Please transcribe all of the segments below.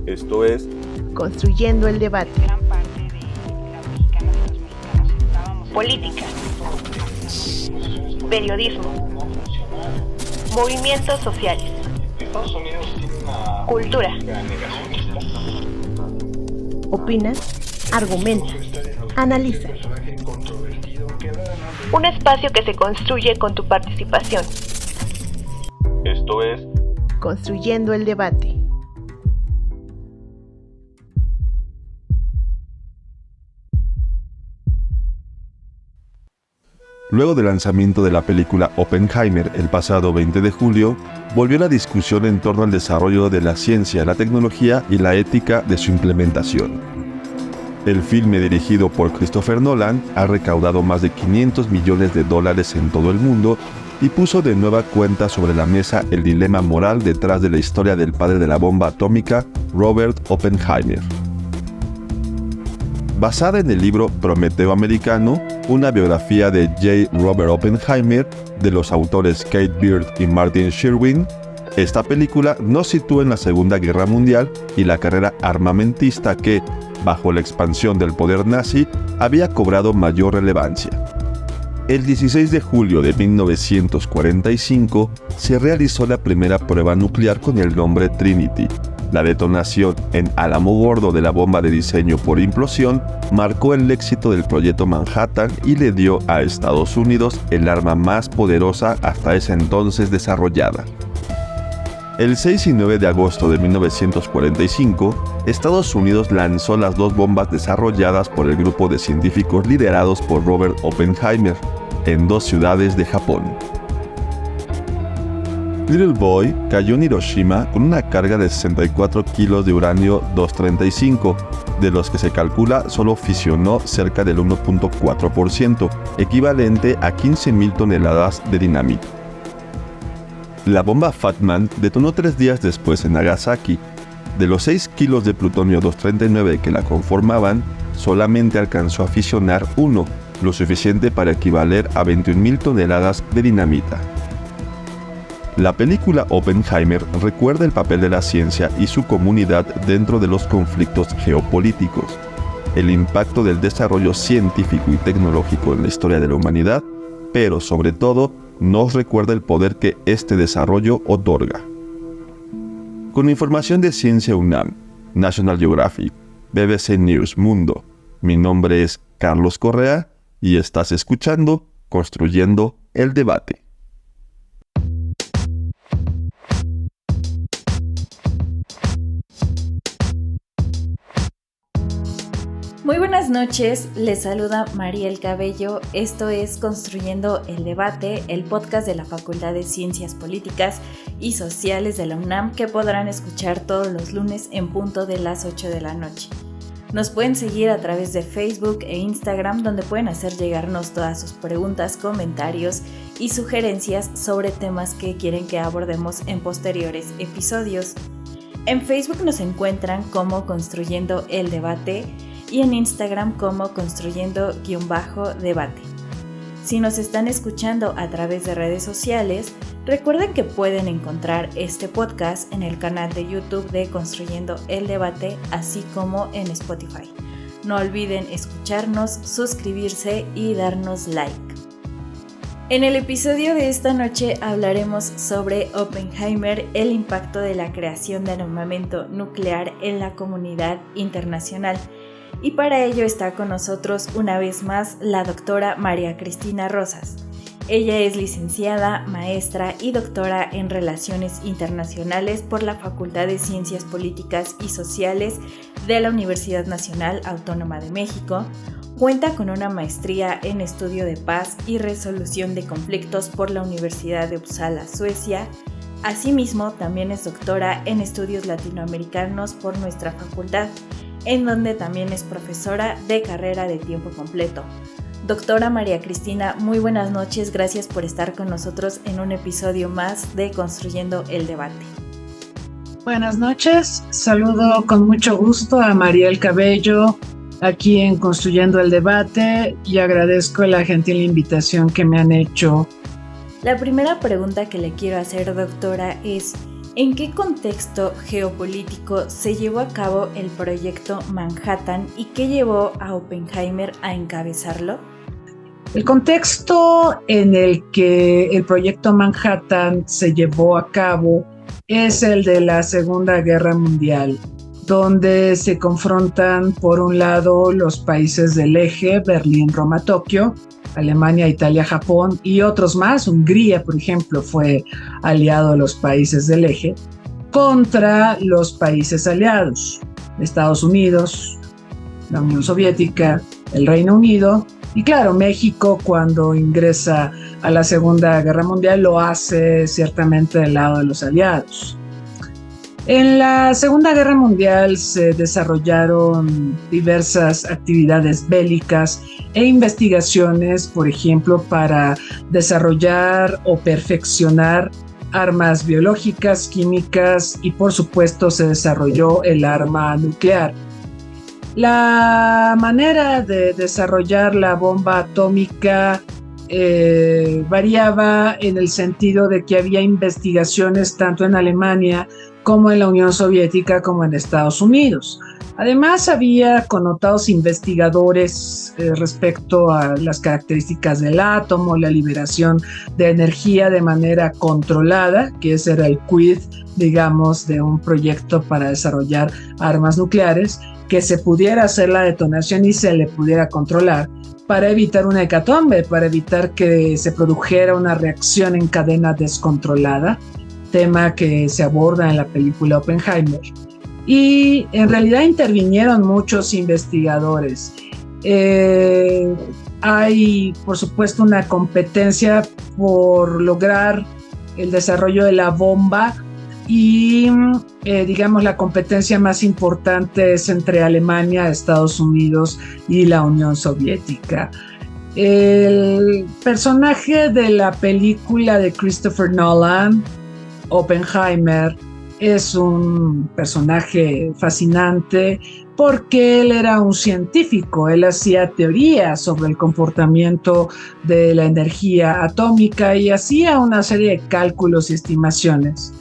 Esto es Construyendo el debate. Gran parte de las mexicanas y los mexicanos estábamos. Política, periodismo, movimientos sociales, cultura. Opina, argumenta, analiza. Un espacio que se construye con tu participación. Esto es Construyendo el debate. Luego del lanzamiento de la película Oppenheimer el pasado 20 de julio, volvió la discusión en torno al desarrollo de la ciencia, la tecnología y la ética de su implementación. El filme, dirigido por Christopher Nolan, ha recaudado más de $500 millones en todo el mundo y puso de nueva cuenta sobre la mesa el dilema moral detrás de la historia del padre de la bomba atómica, Robert Oppenheimer. Basada en el libro Prometeo Americano, una biografía de J. Robert Oppenheimer, de los autores Kate Beard y Martin Sherwin, esta película nos sitúa en la Segunda Guerra Mundial y la carrera armamentista que, bajo la expansión del poder nazi, había cobrado mayor relevancia. El 16 de julio de 1945 se realizó la primera prueba nuclear con el nombre Trinity. La detonación en Álamo Gordo de la bomba de diseño por implosión marcó el éxito del proyecto Manhattan y le dio a Estados Unidos el arma más poderosa hasta ese entonces desarrollada. El 6 y 9 de agosto de 1945, Estados Unidos lanzó las dos bombas desarrolladas por el grupo de científicos liderados por Robert Oppenheimer en dos ciudades de Japón. Little Boy cayó en Hiroshima con una carga de 64 kilos de uranio 235, de los que se calcula solo fisionó cerca del 1.4%, equivalente a 15.000 toneladas de dinamita. La bomba Fat Man detonó 3 días después en Nagasaki. De los 6 kilos de plutonio 239 que la conformaban, solamente alcanzó a fisionar 1, lo suficiente para equivaler a 21.000 toneladas de dinamita. La película Oppenheimer recuerda el papel de la ciencia y su comunidad dentro de los conflictos geopolíticos, el impacto del desarrollo científico y tecnológico en la historia de la humanidad, pero sobre todo nos recuerda el poder que este desarrollo otorga. Con información de Ciencia UNAM, National Geographic, BBC News Mundo, mi nombre es Carlos Correa y estás escuchando Construyendo el Debate. Muy buenas noches, les saluda Mariel Cabello, esto es Construyendo el Debate, el podcast de la Facultad de Ciencias Políticas y Sociales de la UNAM que podrán escuchar todos los lunes en punto de las 8 de la noche. Nos pueden seguir a través de Facebook e Instagram, donde pueden hacer llegarnos todas sus preguntas, comentarios y sugerencias sobre temas que quieren que abordemos en posteriores episodios. En Facebook nos encuentran como Construyendo el Debate y en Instagram como construyendo_debate. Si nos están escuchando a través de redes sociales, recuerden que pueden encontrar este podcast en el canal de YouTube de Construyendo el Debate, así como en Spotify. No olviden escucharnos, suscribirse y darnos like. En el episodio de esta noche hablaremos sobre Oppenheimer, el impacto de la creación del armamento nuclear en la comunidad internacional. Y para ello está con nosotros una vez más la doctora María Cristina Rosas. Ella es licenciada, maestra y doctora en Relaciones Internacionales por la Facultad de Ciencias Políticas y Sociales de la Universidad Nacional Autónoma de México. Cuenta con una maestría en Estudio de Paz y Resolución de Conflictos por la Universidad de Uppsala, Suecia. Asimismo, también es doctora en Estudios Latinoamericanos por nuestra facultad, en donde también es profesora de carrera de tiempo completo. Doctora María Cristina, muy buenas noches, gracias por estar con nosotros en un episodio más de Construyendo el Debate. Buenas noches, saludo con mucho gusto a Mariel Cabello aquí en Construyendo el Debate y agradezco la gentil invitación que me han hecho. La primera pregunta que le quiero hacer, doctora, es ¿En qué contexto geopolítico se llevó a cabo el proyecto Manhattan y qué llevó a Oppenheimer a encabezarlo? El contexto en el que el proyecto Manhattan se llevó a cabo es el de la Segunda Guerra Mundial, donde se confrontan por un lado los países del eje, Berlín, Roma, Tokio, Alemania, Italia, Japón y otros más. Hungría, por ejemplo, fue aliado de los países del eje, contra los países aliados, Estados Unidos, la Unión Soviética, el Reino Unido y claro, México cuando ingresa a la Segunda Guerra Mundial lo hace ciertamente del lado de los aliados. En la Segunda Guerra Mundial se desarrollaron diversas actividades bélicas e investigaciones, por ejemplo, para desarrollar o perfeccionar armas biológicas, químicas y, por supuesto, se desarrolló el arma nuclear. La manera de desarrollar la bomba atómica variaba en el sentido de que había investigaciones tanto en Alemania como en la Unión Soviética como en Estados Unidos. Además, había connotados investigadores respecto a las características del átomo, la liberación de energía de manera controlada, que ese era el quid, digamos, de un proyecto para desarrollar armas nucleares, que se pudiera hacer la detonación y se le pudiera controlar para evitar una hecatombe, para evitar que se produjera una reacción en cadena descontrolada, tema que se aborda en la película Oppenheimer. Y en realidad intervinieron muchos investigadores. Hay, por supuesto, una competencia por lograr el desarrollo de la bomba y, digamos, la competencia más importante es entre Alemania, Estados Unidos y la Unión Soviética. El personaje de la película de Christopher Nolan, Oppenheimer, es un personaje fascinante porque él era un científico, él hacía teorías sobre el comportamiento de la energía atómica y hacía una serie de cálculos y estimaciones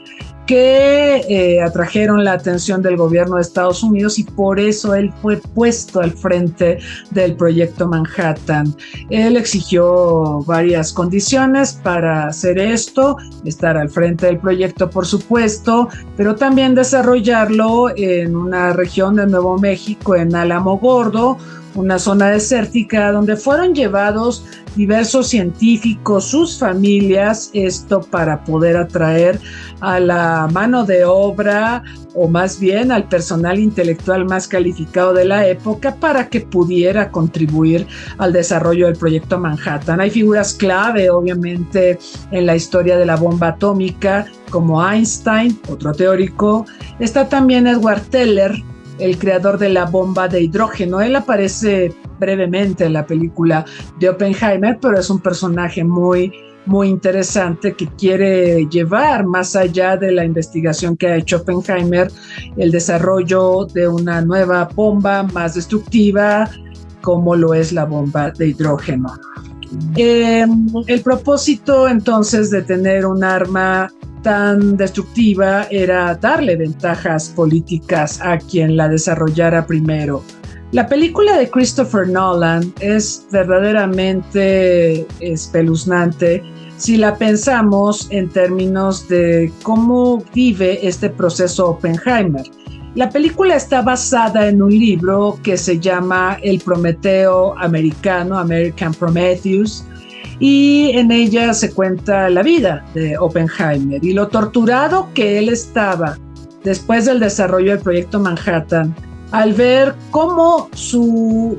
que atrajeron la atención del gobierno de Estados Unidos y por eso él fue puesto al frente del proyecto Manhattan. Él exigió varias condiciones para hacer esto, estar al frente del proyecto por supuesto, pero también desarrollarlo en una región de Nuevo México, en Álamo Gordo, una zona desértica donde fueron llevados diversos científicos, sus familias, esto para poder atraer a la mano de obra o más bien al personal intelectual más calificado de la época para que pudiera contribuir al desarrollo del proyecto Manhattan. Hay figuras clave, obviamente, en la historia de la bomba atómica, como Einstein, otro teórico. Está también Edward Teller, el creador de la bomba de hidrógeno. Él aparece brevemente en la película de Oppenheimer, pero es un personaje muy interesante que quiere llevar más allá de la investigación que ha hecho Oppenheimer, el desarrollo de una nueva bomba más destructiva, como lo es la bomba de hidrógeno. El propósito entonces de tener un arma tan destructiva era darle ventajas políticas a quien la desarrollara primero. La película de Christopher Nolan es verdaderamente espeluznante si la pensamos en términos de cómo vive este proceso Oppenheimer. La película está basada en un libro que se llama El Prometeo Americano, American Prometheus, y en ella se cuenta la vida de Oppenheimer y lo torturado que él estaba después del desarrollo del proyecto Manhattan, al ver cómo sus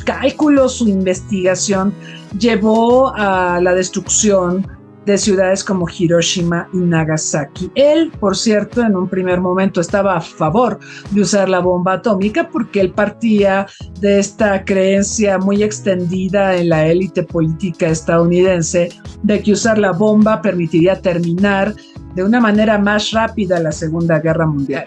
cálculos, su investigación llevó a la destrucción de ciudades como Hiroshima y Nagasaki. Él, por cierto, en un primer momento estaba a favor de usar la bomba atómica porque él partía de esta creencia muy extendida en la élite política estadounidense de que usar la bomba permitiría terminar de una manera más rápida la Segunda Guerra Mundial.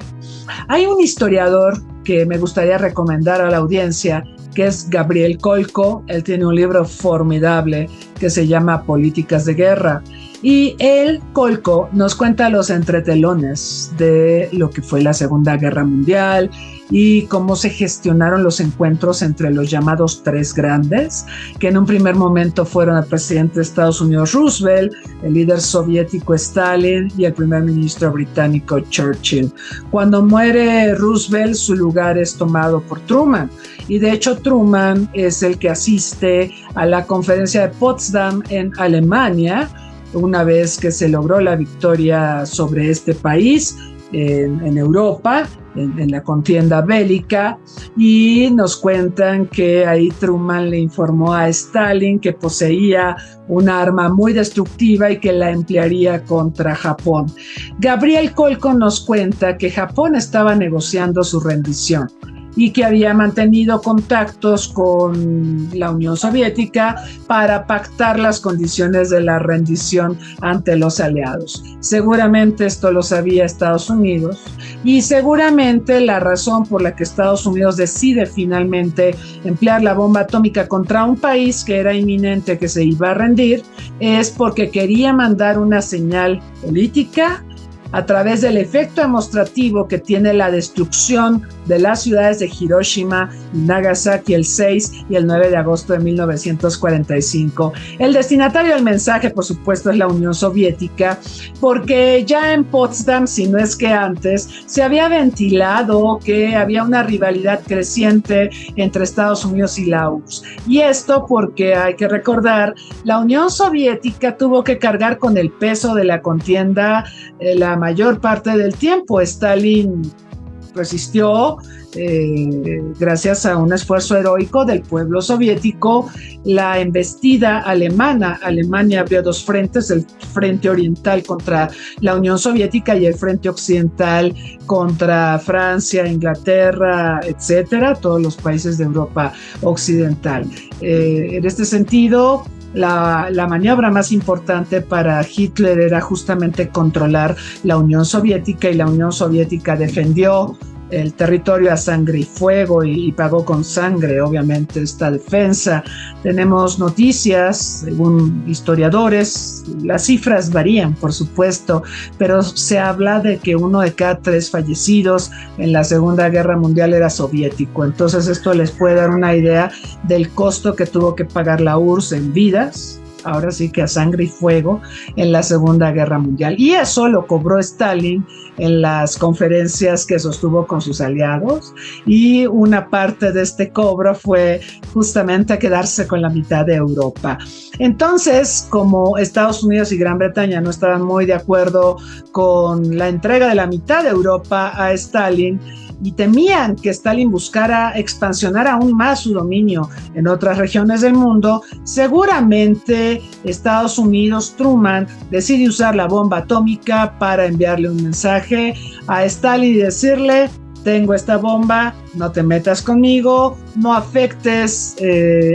Hay un historiador que me gustaría recomendar a la audiencia, que es Gabriel Kolko. Él tiene un libro formidable que se llama Políticas de Guerra. Y el Kolko nos cuenta los entretelones de lo que fue la Segunda Guerra Mundial y cómo se gestionaron los encuentros entre los llamados tres grandes, que en un primer momento fueron el presidente de Estados Unidos Roosevelt, el líder soviético Stalin y el primer ministro británico Churchill. Cuando muere Roosevelt, su lugar es tomado por Truman, y de hecho Truman es el que asiste a la conferencia de Potsdam en Alemania, una vez que se logró la victoria sobre este país en Europa, en la contienda bélica, y nos cuentan que ahí Truman le informó a Stalin que poseía una arma muy destructiva y que la emplearía contra Japón. Gabriel Kolko nos cuenta que Japón estaba negociando su rendición y que había mantenido contactos con la Unión Soviética para pactar las condiciones de la rendición ante los aliados. Seguramente esto lo sabía Estados Unidos, y seguramente la razón por la que Estados Unidos decide finalmente emplear la bomba atómica contra un país que era inminente que se iba a rendir es porque quería mandar una señal política a través del efecto demostrativo que tiene la destrucción de las ciudades de Hiroshima y Nagasaki el 6 y el 9 de agosto de 1945. El destinatario del mensaje, por supuesto, es la Unión Soviética, porque ya en Potsdam, si no es que antes, se había ventilado que había una rivalidad creciente entre Estados Unidos y la URSS. Y esto porque, hay que recordar, la Unión Soviética tuvo que cargar con el peso de la contienda la mayor parte del tiempo. Stalin resistió gracias a un esfuerzo heroico del pueblo soviético la embestida alemana. Alemania abrió dos frentes, el frente oriental contra la Unión Soviética y el frente occidental contra Francia, Inglaterra, etcétera, todos los países de Europa occidental. En este sentido, la maniobra más importante para Hitler era justamente controlar la Unión Soviética, y la Unión Soviética defendió el territorio a sangre y fuego y pagó con sangre, obviamente, esta defensa. Tenemos noticias, según historiadores, las cifras varían, por supuesto, pero se habla de que 1 de cada 3 fallecidos en la Segunda Guerra Mundial era soviético. Entonces esto les puede dar una idea del costo que tuvo que pagar la URSS en vidas, ahora sí que a sangre y fuego, en la Segunda Guerra Mundial. Y eso lo cobró Stalin en las conferencias que sostuvo con sus aliados, y una parte de este cobro fue justamente quedarse con la mitad de Europa. Entonces, como Estados Unidos y Gran Bretaña no estaban muy de acuerdo con la entrega de la mitad de Europa a Stalin, y temían que Stalin buscara expansionar aún más su dominio en otras regiones del mundo, seguramente Estados Unidos, Truman, decide usar la bomba atómica para enviarle un mensaje a Stalin y decirle: tengo esta bomba, no te metas conmigo, no afectes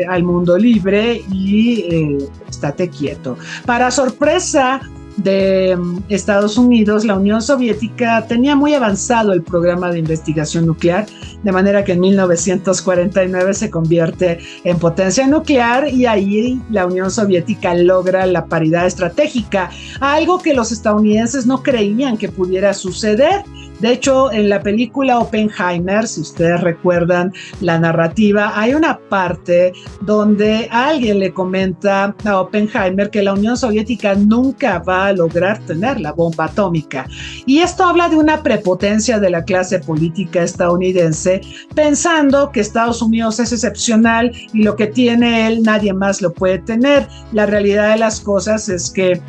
al mundo libre y estate quieto. Para sorpresa de Estados Unidos, la Unión Soviética tenía muy avanzado el programa de investigación nuclear, de manera que en 1949 se convierte en potencia nuclear, y ahí la Unión Soviética logra la paridad estratégica, algo que los estadounidenses no creían que pudiera suceder. De hecho, en la película Oppenheimer, si ustedes recuerdan la narrativa, hay una parte donde alguien le comenta a Oppenheimer que la Unión Soviética nunca va a lograr tener la bomba atómica. Y esto habla de una prepotencia de la clase política estadounidense, pensando que Estados Unidos es excepcional y lo que tiene él nadie más lo puede tener. La realidad de las cosas es que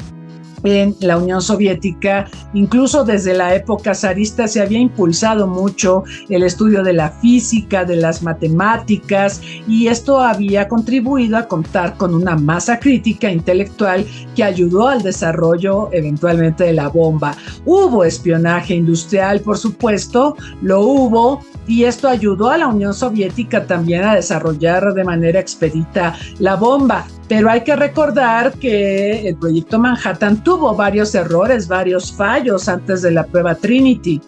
en la Unión Soviética, incluso desde la época zarista, se había impulsado mucho el estudio de la física, de las matemáticas, y esto había contribuido a contar con una masa crítica intelectual que ayudó al desarrollo eventualmente de la bomba. Hubo espionaje industrial, por supuesto, lo hubo, y esto ayudó a la Unión Soviética también a desarrollar de manera expedita la bomba. Pero hay que recordar que el proyecto Manhattan tuvo varios errores, varios fallos antes de la prueba Trinity,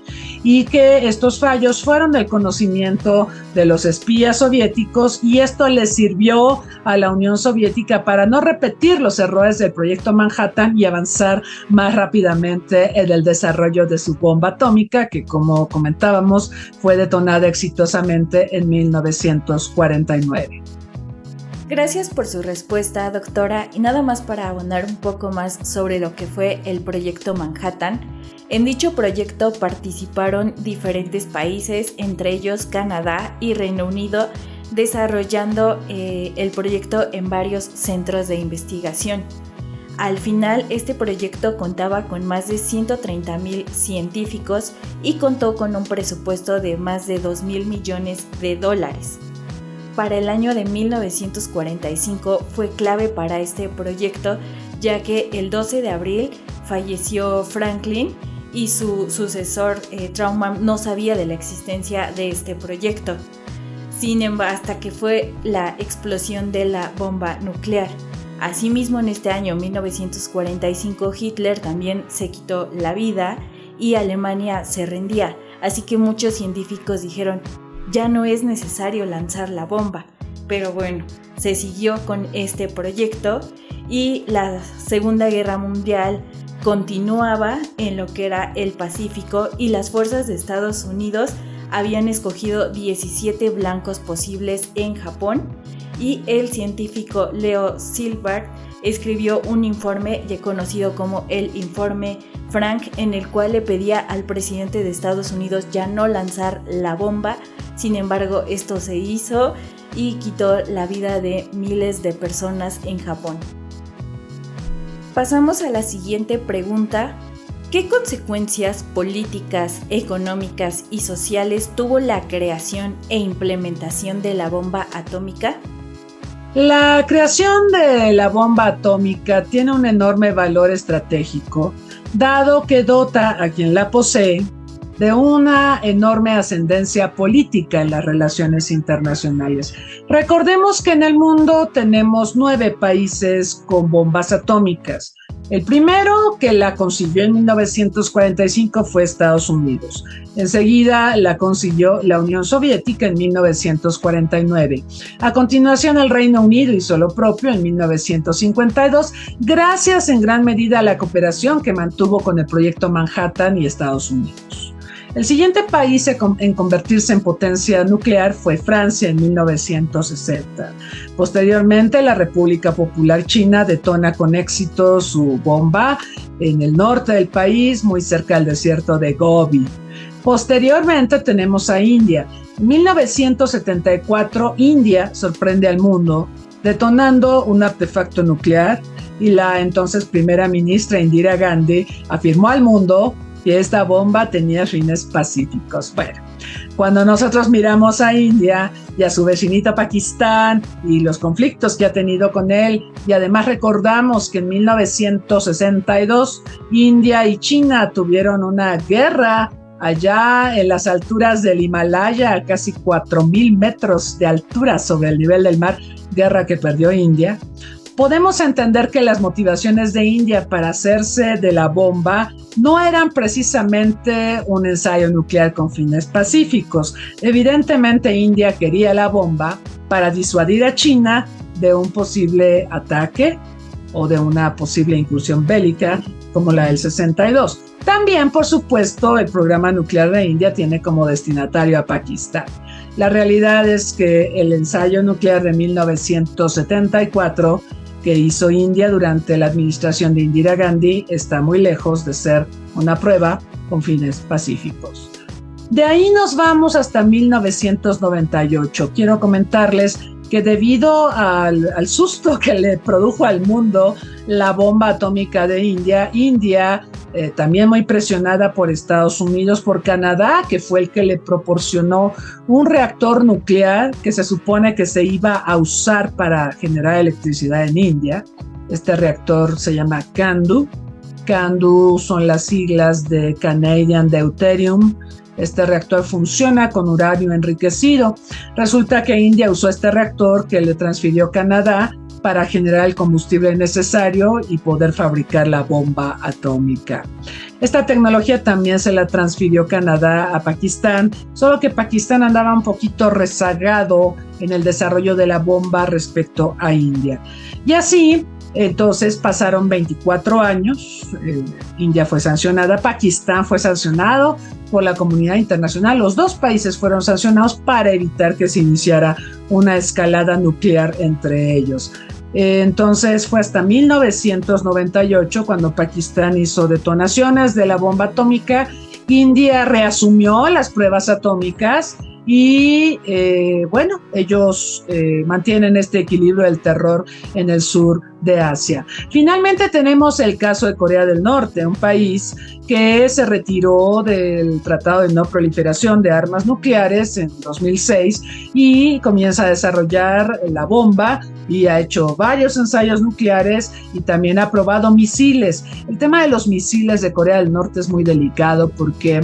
y que estos fallos fueron del conocimiento de los espías soviéticos, y esto les sirvió a la Unión Soviética para no repetir los errores del proyecto Manhattan y avanzar más rápidamente en el desarrollo de su bomba atómica, que, como comentábamos, fue detonada exitosamente en 1949. Gracias por su respuesta, doctora. Y nada más para abonar un poco más sobre lo que fue el proyecto Manhattan. En dicho proyecto participaron diferentes países, entre ellos Canadá y Reino Unido, desarrollando el proyecto en varios centros de investigación. Al final, este proyecto contaba con más de 130,000 científicos y contó con un presupuesto de más de $2,000 millones. Para el año de 1945 fue clave para este proyecto, ya que el 12 de abril falleció Franklin y su sucesor Traumann no sabía de la existencia de este proyecto. Sin embargo, hasta que fue la explosión de la bomba nuclear. Asimismo, en este año 1945 Hitler también se quitó la vida y Alemania se rendía, así que muchos científicos dijeron: ya no es necesario lanzar la bomba. Pero bueno, se siguió con este proyecto y la Segunda Guerra Mundial continuaba en lo que era el Pacífico, y las fuerzas de Estados Unidos habían escogido 17 blancos posibles en Japón, y el científico Leo Szilard escribió un informe conocido como el Informe Frank, en el cual le pedía al presidente de Estados Unidos ya no lanzar la bomba. Sin embargo, esto se hizo y quitó la vida de miles de personas en Japón. Pasamos a la siguiente pregunta. ¿Qué consecuencias políticas, económicas y sociales tuvo la creación e implementación de la bomba atómica? La creación de la bomba atómica tiene un enorme valor estratégico, dado que dota a quien la posee de una enorme ascendencia política en las relaciones internacionales. Recordemos que en el mundo tenemos 9 países con bombas atómicas. El primero que la consiguió en 1945 fue Estados Unidos. Enseguida la consiguió la Unión Soviética en 1949. A continuación, el Reino Unido hizo lo propio en 1952, gracias en gran medida a la cooperación que mantuvo con el proyecto Manhattan y Estados Unidos. El siguiente país en convertirse en potencia nuclear fue Francia en 1960. Posteriormente, la República Popular China detona con éxito su bomba en el norte del país, muy cerca del desierto de Gobi. Posteriormente tenemos a India. En 1974, India sorprende al mundo detonando un artefacto nuclear, y la entonces primera ministra Indira Gandhi afirmó al mundo que esta bomba tenía fines pacíficos. Bueno, cuando nosotros miramos a India y a su vecinito Pakistán y los conflictos que ha tenido con él, y además recordamos que en 1962 India y China tuvieron una guerra allá en las alturas del Himalaya, a casi 4,000 metros de altura sobre el nivel del mar, guerra que perdió India, podemos entender que las motivaciones de India para hacerse de la bomba no eran precisamente un ensayo nuclear con fines pacíficos. Evidentemente, India quería la bomba para disuadir a China de un posible ataque o de una posible incursión bélica como la del 62. También, por supuesto, el programa nuclear de India tiene como destinatario a Pakistán. La realidad es que el ensayo nuclear de 1974 que hizo India durante la administración de Indira Gandhi está muy lejos de ser una prueba con fines pacíficos. De ahí nos vamos hasta 1998. Quiero comentarles que debido al susto que le produjo al mundo la bomba atómica de India, también muy presionada por Estados Unidos, por Canadá, que fue el que le proporcionó un reactor nuclear que se supone que se iba a usar para generar electricidad en India. Este reactor se llama CANDU. CANDU son las siglas de Canadian Deuterium. Este reactor funciona con uranio enriquecido. Resulta que India usó este reactor que le transfirió Canadá para generar el combustible necesario y poder fabricar la bomba atómica. Esta tecnología también se la transfirió Canadá a Pakistán, solo que Pakistán andaba un poquito rezagado en el desarrollo de la bomba respecto a India. Y así, entonces pasaron 24 años, India fue sancionada, Pakistán fue sancionado por la comunidad internacional. Los dos países fueron sancionados para evitar que se iniciara una escalada nuclear entre ellos. Entonces fue hasta 1998 cuando Pakistán hizo detonaciones de la bomba atómica. India reasumió las pruebas atómicas y bueno, ellos mantienen este equilibrio del terror en el sur de Asia. Finalmente tenemos el caso de Corea del Norte, un país que se retiró del Tratado de No Proliferación de Armas Nucleares en 2006 y comienza a desarrollar la bomba y ha hecho varios ensayos nucleares y también ha probado misiles. El tema de los misiles de Corea del Norte es muy delicado porque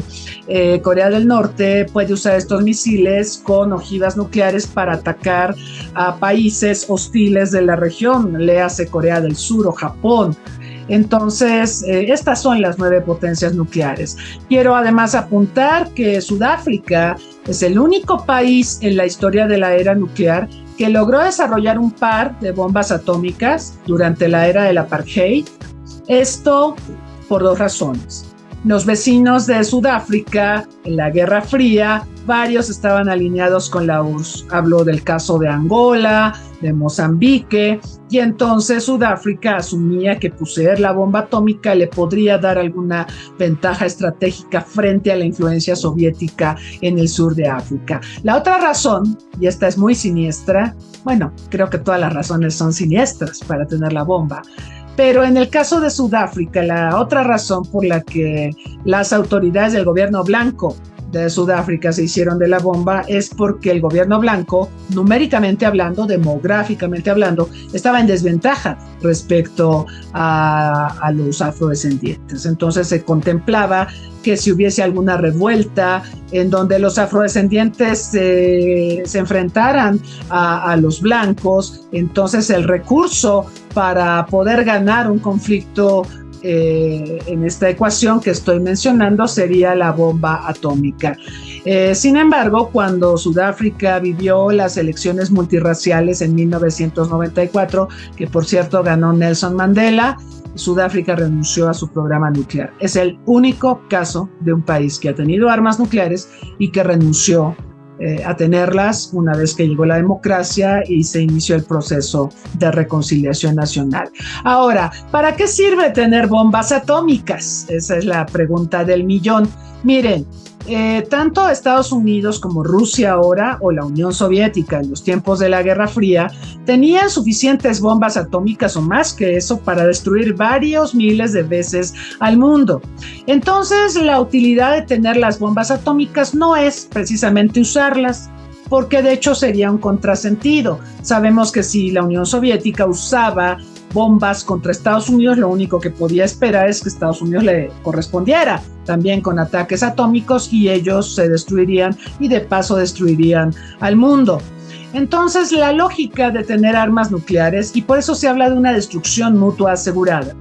Corea del Norte puede usar estos misiles con ojivas nucleares para atacar a países hostiles de la región, léase Corea del Sur o Japón. Entonces, estas son las 9 potencias nucleares. Quiero además apuntar que Sudáfrica es el único país en la historia de la era nuclear que logró desarrollar un par de bombas atómicas durante la era del apartheid. Esto por 2 razones. Los vecinos de Sudáfrica en la Guerra Fría, varios estaban alineados con la URSS. Hablo del caso de Angola, de Mozambique, y entonces Sudáfrica asumía que poseer la bomba atómica le podría dar alguna ventaja estratégica frente a la influencia soviética en el sur de África. La otra razón, y esta es muy siniestra, bueno, creo que todas las razones son siniestras para tener la bomba, pero en el caso de Sudáfrica, la otra razón por la que las autoridades del gobierno blanco de Sudáfrica se hicieron de la bomba es porque el gobierno blanco, numéricamente hablando, demográficamente hablando, estaba en desventaja respecto a los afrodescendientes. Entonces se contemplaba que si hubiese alguna revuelta en donde los afrodescendientes se enfrentaran a los blancos, entonces el recurso para poder ganar un conflicto en esta ecuación que estoy mencionando sería la bomba atómica. Sin embargo, cuando Sudáfrica vivió las elecciones multirraciales en 1994, que por cierto ganó Nelson Mandela, Sudáfrica renunció a su programa nuclear. Es el único caso de un país que ha tenido armas nucleares y que renunció a tenerlas una vez que llegó la democracia y se inició el proceso de reconciliación nacional. Ahora, ¿para qué sirve tener bombas atómicas? Esa es la pregunta del millón. Miren, tanto Estados Unidos como Rusia ahora, o la Unión Soviética en los tiempos de la Guerra Fría, tenían suficientes bombas atómicas o más que eso para destruir varios miles de veces al mundo. Entonces, la utilidad de tener las bombas atómicas no es precisamente usarlas, porque de hecho sería un contrasentido. Sabemos que si la Unión Soviética usaba bombas contra Estados Unidos, lo único que podía esperar es que Estados Unidos le correspondiera también con ataques atómicos y ellos se destruirían y de paso destruirían al mundo. Entonces la lógica de tener armas nucleares, y por eso se habla de una destrucción mutua asegurada,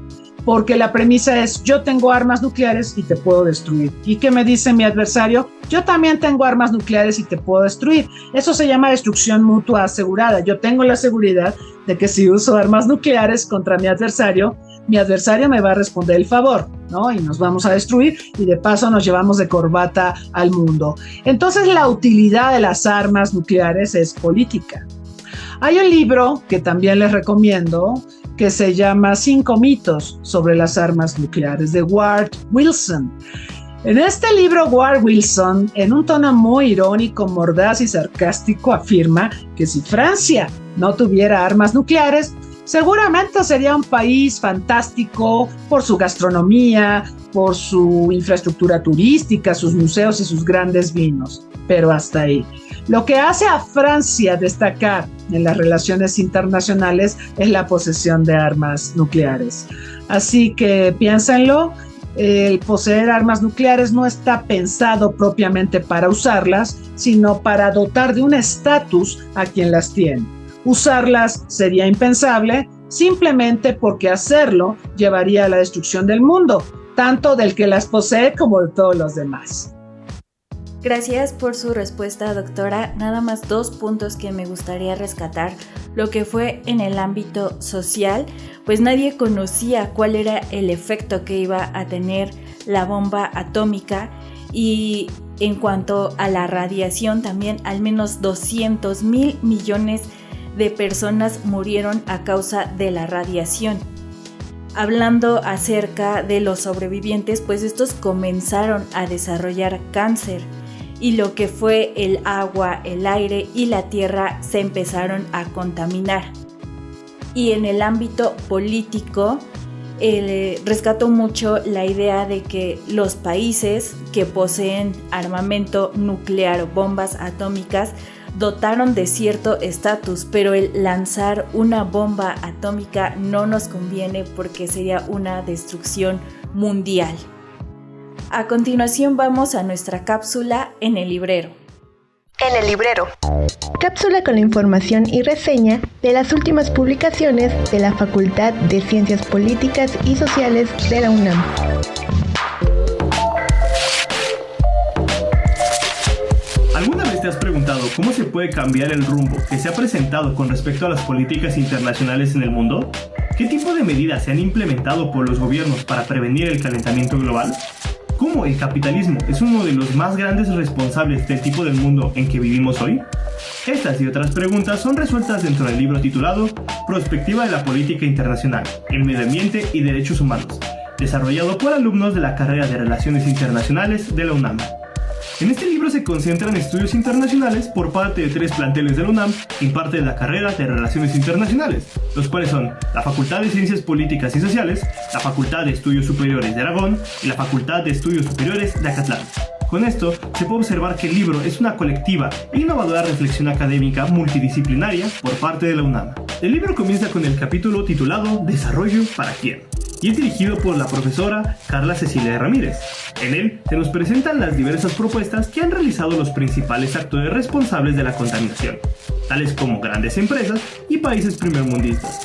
porque la premisa es: yo tengo armas nucleares y te puedo destruir. ¿Y qué me dice mi adversario? Yo también tengo armas nucleares y te puedo destruir. Eso se llama destrucción mutua asegurada. Yo tengo la seguridad de que si uso armas nucleares contra mi adversario me va a responder el favor, ¿no? Y nos vamos a destruir y de paso nos llevamos de corbata al mundo. Entonces la utilidad de las armas nucleares es política. Hay un libro que también les recomiendo que se llama 5 mitos sobre las armas nucleares, de Ward Wilson. En este libro, Ward Wilson, en un tono muy irónico, mordaz y sarcástico, afirma que si Francia no tuviera armas nucleares, seguramente sería un país fantástico por su gastronomía, por su infraestructura turística, sus museos y sus grandes vinos. Pero hasta ahí. Lo que hace a Francia destacar en las relaciones internacionales es la posesión de armas nucleares. Así que piénsenlo, el poseer armas nucleares no está pensado propiamente para usarlas, sino para dotar de un estatus a quien las tiene. Usarlas sería impensable, simplemente porque hacerlo llevaría a la destrucción del mundo, tanto del que las posee como de todos los demás. Gracias por su respuesta, doctora. Nada más 2 puntos que me gustaría rescatar. Lo que fue en el ámbito social, pues nadie conocía cuál era el efecto que iba a tener la bomba atómica, y en cuanto a la radiación también al menos 200,000 millones de personas murieron a causa de la radiación. Hablando acerca de los sobrevivientes, pues estos comenzaron a desarrollar cáncer, y lo que fue el agua, el aire y la tierra se empezaron a contaminar. Y en el ámbito político, rescató mucho la idea de que los países que poseen armamento nuclear o bombas atómicas dotaron de cierto estatus, pero el lanzar una bomba atómica no nos conviene porque sería una destrucción mundial. A continuación vamos a nuestra cápsula en el librero. En el librero. Cápsula con la información y reseña de las últimas publicaciones de la Facultad de Ciencias Políticas y Sociales de la UNAM. ¿Alguna vez te has preguntado cómo se puede cambiar el rumbo que se ha presentado con respecto a las políticas internacionales en el mundo? ¿Qué tipo de medidas se han implementado por los gobiernos para prevenir el calentamiento global? ¿Cómo el capitalismo es uno de los más grandes responsables del tipo del mundo en que vivimos hoy? Estas y otras preguntas son resueltas dentro del libro titulado Prospectiva de la Política Internacional, el Medio Ambiente y Derechos Humanos, desarrollado por alumnos de la carrera de Relaciones Internacionales de la UNAM. En este libro se concentran estudios internacionales por parte de 3 planteles de la UNAM que imparten la carrera de Relaciones Internacionales, los cuales son la Facultad de Ciencias Políticas y Sociales, la Facultad de Estudios Superiores de Aragón y la Facultad de Estudios Superiores de Acatlán. Con esto, se puede observar que el libro es una colectiva e innovadora reflexión académica multidisciplinaria por parte de la UNAM. El libro comienza con el capítulo titulado ¿Desarrollo para quién?, y es dirigido por la profesora Carla Cecilia Ramírez. En él se nos presentan las diversas propuestas que han realizado los principales actores responsables de la contaminación, tales como grandes empresas y países primermundistas.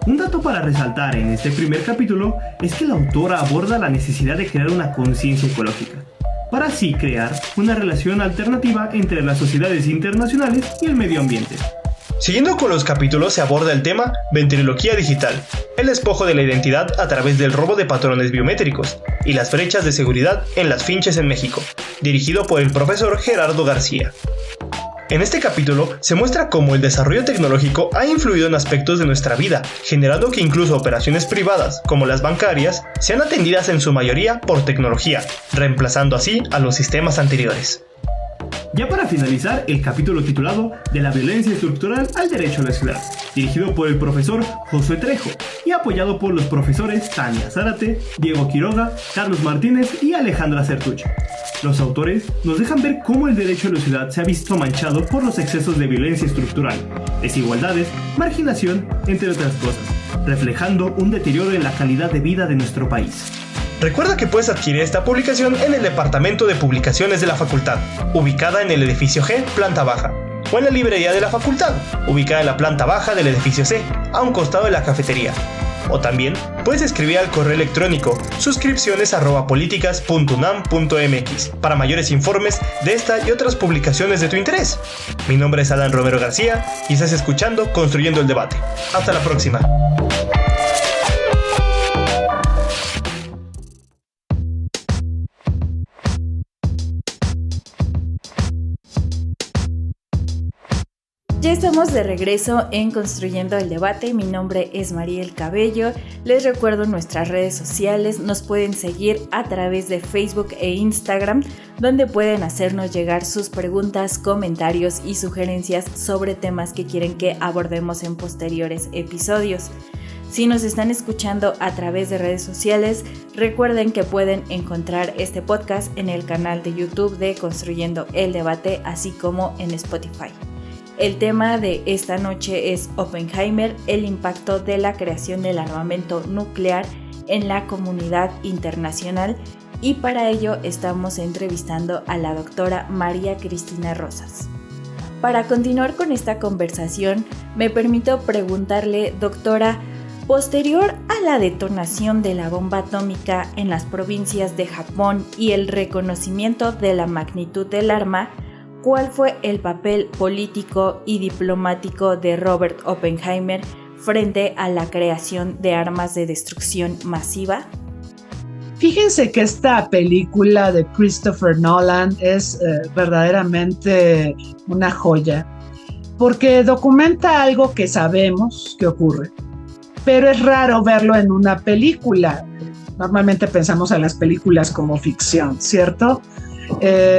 Un dato para resaltar en este primer capítulo es que la autora aborda la necesidad de crear una conciencia ecológica, para así crear una relación alternativa entre las sociedades internacionales y el medio ambiente. Siguiendo con los capítulos se aborda el tema ventriloquía digital, el despojo de la identidad a través del robo de patrones biométricos y las brechas de seguridad en las finches en México, dirigido por el profesor Gerardo García. En este capítulo se muestra cómo el desarrollo tecnológico ha influido en aspectos de nuestra vida, generando que incluso operaciones privadas, como las bancarias, sean atendidas en su mayoría por tecnología, reemplazando así a los sistemas anteriores. Ya para finalizar, el capítulo titulado De la violencia estructural al derecho a la ciudad, dirigido por el profesor Josué Trejo y apoyado por los profesores Tania Zárate, Diego Quiroga, Carlos Martínez y Alejandra Certuche. Los autores nos dejan ver cómo el derecho a la ciudad se ha visto manchado por los excesos de violencia estructural, desigualdades, marginación, entre otras cosas, reflejando un deterioro en la calidad de vida de nuestro país. Recuerda que puedes adquirir esta publicación en el Departamento de Publicaciones de la Facultad, ubicada en el edificio G, planta baja, o en la librería de la Facultad, ubicada en la planta baja del edificio C, a un costado de la cafetería. O también puedes escribir al correo electrónico suscripciones@politicas.unam.mx para mayores informes de esta y otras publicaciones de tu interés. Mi nombre es Alan Romero García y estás escuchando Construyendo el Debate. Hasta la próxima. Ya estamos de regreso en Construyendo el Debate. Mi nombre es Mariel Cabello. Les recuerdo nuestras redes sociales. Nos pueden seguir a través de Facebook e Instagram, donde pueden hacernos llegar sus preguntas, comentarios y sugerencias sobre temas que quieren que abordemos en posteriores episodios. Si nos están escuchando a través de redes sociales, recuerden que pueden encontrar este podcast en el canal de YouTube de Construyendo el Debate, así como en Spotify. El tema de esta noche es Oppenheimer, el impacto de la creación del armamento nuclear en la comunidad internacional, y para ello estamos entrevistando a la doctora María Cristina Rosas. Para continuar con esta conversación, me permito preguntarle, doctora, posterior a la detonación de la bomba atómica en las provincias de Japón y el reconocimiento de la magnitud del arma, ¿cuál fue el papel político y diplomático de Robert Oppenheimer frente a la creación de armas de destrucción masiva? Fíjense que esta película de Christopher Nolan es verdaderamente una joya, porque documenta algo que sabemos que ocurre, pero es raro verlo en una película. Normalmente pensamos en las películas como ficción, ¿cierto?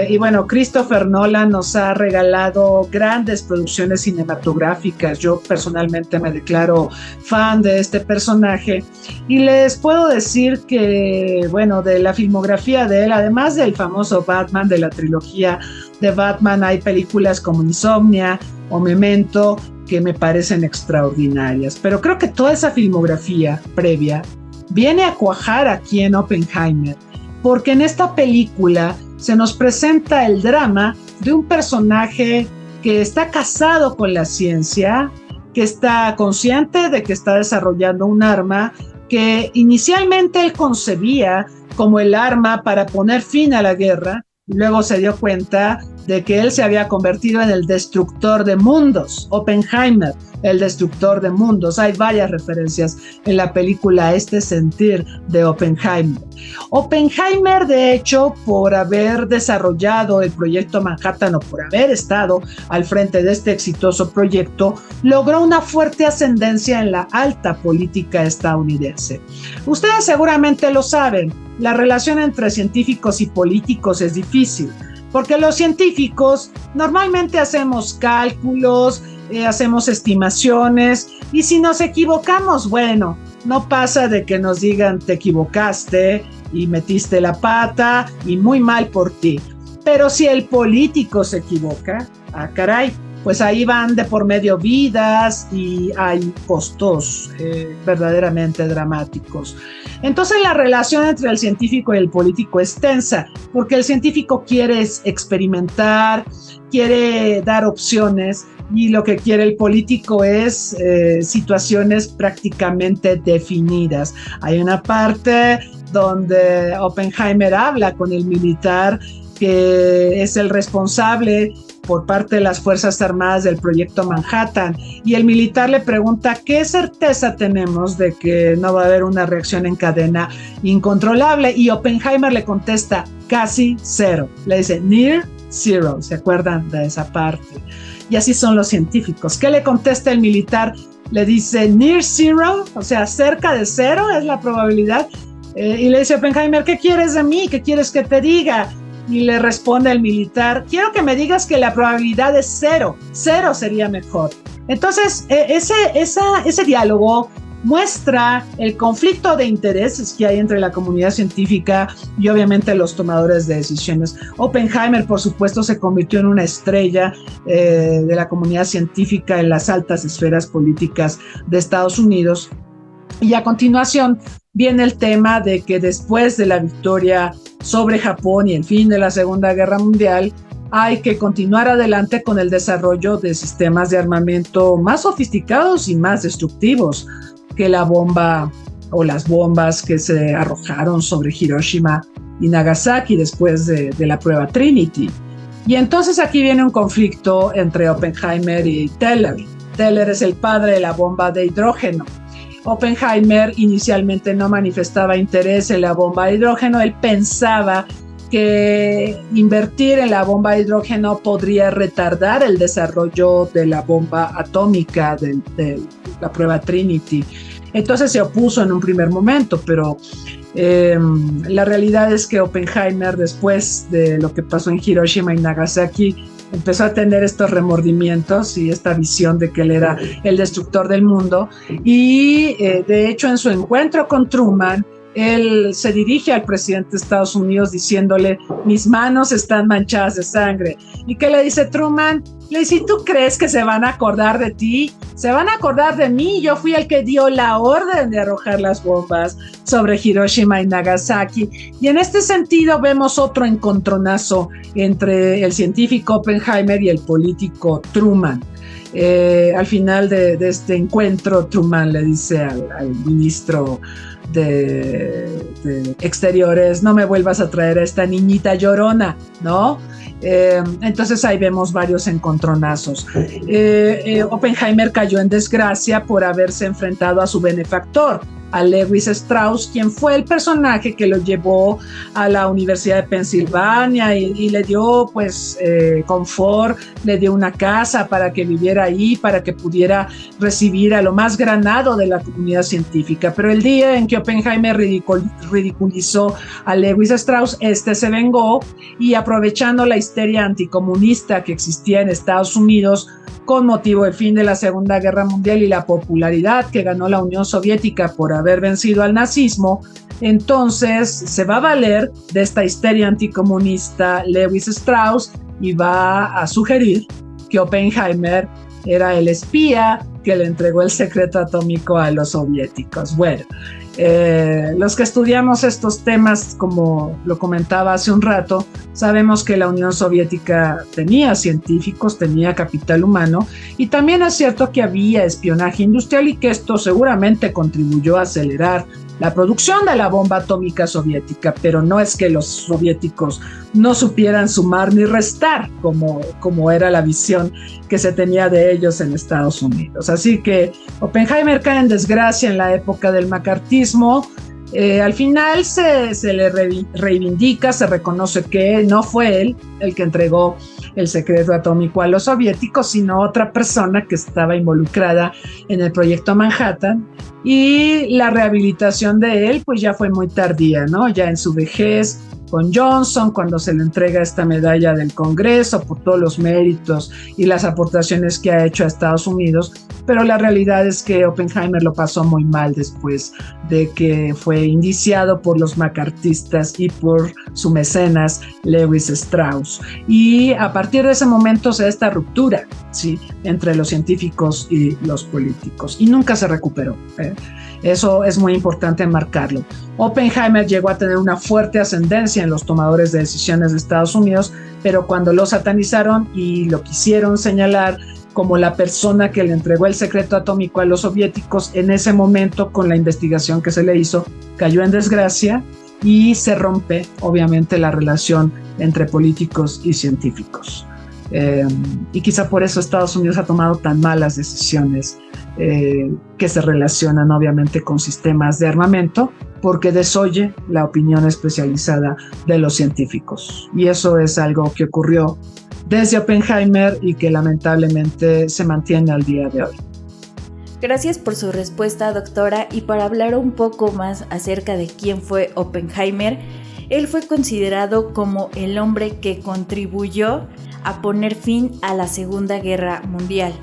Y bueno, Christopher Nolan nos ha regalado grandes producciones cinematográficas. Yo personalmente me declaro fan de este personaje y les puedo decir que, bueno, de la filmografía de él, además del famoso Batman, de la trilogía de Batman, hay películas como Insomnia o Memento que me parecen extraordinarias, pero creo que toda esa filmografía previa viene a cuajar aquí en Oppenheimer, porque en esta película se nos presenta el drama de un personaje que está casado con la ciencia, que está consciente de que está desarrollando un arma que inicialmente él concebía como el arma para poner fin a la guerra, y luego se dio cuenta de que él se había convertido en el destructor de mundos. Oppenheimer, el destructor de mundos. Hay varias referencias en la película a este sentir de Oppenheimer. Oppenheimer, de hecho, por haber desarrollado el proyecto Manhattan o por haber estado al frente de este exitoso proyecto, logró una fuerte ascendencia en la alta política estadounidense. Ustedes seguramente lo saben, la relación entre científicos y políticos es difícil, porque los científicos normalmente hacemos cálculos, hacemos estimaciones, y si nos equivocamos, bueno, no pasa de que nos digan te equivocaste y metiste la pata y muy mal por ti. Pero si el político se equivoca, caray, pues ahí van de por medio vidas y hay costos verdaderamente dramáticos. Entonces la relación entre el científico y el político es tensa, porque el científico quiere experimentar, quiere dar opciones, y lo que quiere el político es situaciones prácticamente definidas. Hay una parte donde Oppenheimer habla con el militar que es el responsable por parte de las Fuerzas Armadas del proyecto Manhattan, y el militar le pregunta ¿qué certeza tenemos de que no va a haber una reacción en cadena incontrolable? Y Oppenheimer le contesta casi cero, le dice near zero. ¿Se acuerdan de esa parte? Y así son los científicos. ¿Qué le contesta el militar? Le dice near zero, o sea, cerca de cero es la probabilidad. Y le dice Oppenheimer, ¿qué quieres de mí? ¿Qué quieres que te diga? Y le responde el militar, quiero que me digas que la probabilidad es cero sería mejor. Entonces, ese diálogo muestra el conflicto de intereses que hay entre la comunidad científica y obviamente los tomadores de decisiones. Oppenheimer, por supuesto, se convirtió en una estrella de la comunidad científica en las altas esferas políticas de Estados Unidos. Y a continuación viene el tema de que después de la victoria sobre Japón y el fin de la Segunda Guerra Mundial, hay que continuar adelante con el desarrollo de sistemas de armamento más sofisticados y más destructivos que la bomba o las bombas que se arrojaron sobre Hiroshima y Nagasaki después de la prueba Trinity. Y entonces aquí viene un conflicto entre Oppenheimer y Teller. Teller es el padre de la bomba de hidrógeno. Oppenheimer inicialmente no manifestaba interés en la bomba de hidrógeno. Él pensaba que invertir en la bomba de hidrógeno podría retardar el desarrollo de la bomba atómica de la prueba Trinity. Entonces se opuso en un primer momento, pero la realidad es que Oppenheimer, después de lo que pasó en Hiroshima y Nagasaki, empezó a tener estos remordimientos y esta visión de que él era el destructor del mundo. Y de hecho, en su encuentro con Truman, él se dirige al presidente de Estados Unidos diciéndole, mis manos están manchadas de sangre. ¿Y qué le dice Truman? Le dice, ¿tú crees que se van a acordar de ti? se van a acordar de mí, yo fui el que dio la orden de arrojar las bombas sobre Hiroshima y Nagasaki. Y en este sentido vemos otro encontronazo entre el científico Oppenheimer y el político Truman. Al final de este encuentro, Truman le dice al ministro de Exteriores: no me vuelvas a traer a esta niñita llorona, ¿no? Entonces ahí vemos varios encontronazos. Oppenheimer cayó en desgracia por haberse enfrentado a su benefactor, a Lewis Strauss, quien fue el personaje que lo llevó a la Universidad de Pensilvania y le dio pues confort, le dio una casa para que viviera ahí, para que pudiera recibir a lo más granado de la comunidad científica. Pero el día en que Oppenheimer ridiculizó a Lewis Strauss, se vengó y, aprovechando la histeria anticomunista que existía en Estados Unidos con motivo del fin de la Segunda Guerra Mundial y la popularidad que ganó la Unión Soviética por haber vencido al nazismo, entonces se va a valer de esta histeria anticomunista Lewis Strauss y va a sugerir que Oppenheimer era el espía que le entregó el secreto atómico a los soviéticos. Bueno, los que estudiamos estos temas, como lo comentaba hace un rato, sabemos que la Unión Soviética tenía científicos, tenía capital humano, y también es cierto que había espionaje industrial y que esto seguramente contribuyó a acelerar la producción de la bomba atómica soviética, pero no es que los soviéticos no supieran sumar ni restar, como era la visión que se tenía de ellos en Estados Unidos. Así que Oppenheimer cae en desgracia en la época del macartismo. Al final se le reivindica, se reconoce que no fue él el que entregó el secreto atómico a los soviéticos, sino otra persona que estaba involucrada en el proyecto Manhattan, y la rehabilitación de él pues ya fue muy tardía, ¿no? Ya en su vejez, con Johnson, cuando se le entrega esta medalla del Congreso por todos los méritos y las aportaciones que ha hecho a Estados Unidos, pero la realidad es que Oppenheimer lo pasó muy mal después de que fue indiciado por los macartistas y por su mecenas Lewis Strauss. Y a partir de ese momento se da esta ruptura, ¿sí?, entre los científicos y los políticos, y nunca se recuperó. Eso es muy importante marcarlo. Oppenheimer llegó a tener una fuerte ascendencia en los tomadores de decisiones de Estados Unidos, pero cuando lo satanizaron y lo quisieron señalar como la persona que le entregó el secreto atómico a los soviéticos, en ese momento, con la investigación que se le hizo, cayó en desgracia y se rompe, obviamente, la relación entre políticos y científicos. Y quizá por eso Estados Unidos ha tomado tan malas decisiones que se relacionan obviamente con sistemas de armamento, porque desoye la opinión especializada de los científicos. Y eso es algo que ocurrió desde Oppenheimer y que lamentablemente se mantiene al día de hoy. Gracias por su respuesta, doctora. Y para hablar un poco más acerca de quién fue Oppenheimer, él fue considerado como el hombre que contribuyó a poner fin a la Segunda Guerra Mundial.